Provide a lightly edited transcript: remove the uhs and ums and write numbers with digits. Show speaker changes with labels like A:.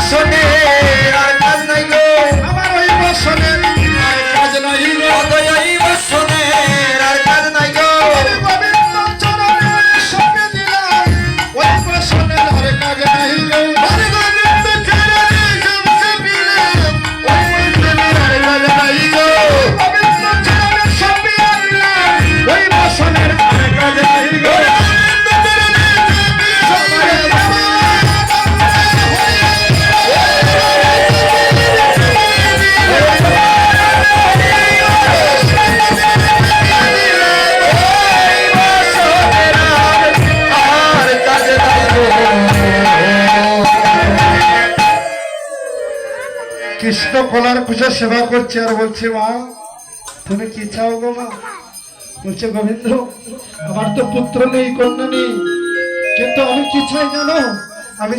A: বসনের আর কাজ নাই গো,
B: আমার ওই বসনের আর কাজ নাই গো,
A: ওই বসনের আর কাজ নাই গো।
B: গোবিন্দ চরণের সঙ্গে দিলাম ওই বসনের আর কাজ নাই গো,
A: গোবিন্দ চরণের সঙ্গে দিলাম ওই বসনের আর কাজ নাই গো।
B: গোবিন্দ চরণের সঙ্গে দিলাম ওই বসনের আর কাজ নাই গো। কৃষ্ণ কলার কুচে সেবা করছে আর বলছে মা তুমি কি চাও গো মা? বলছে গোবিন্দ আমার তো পুত্র নেই কন্যা নেই, কিন্তু আমি কি চাই জানো? আমি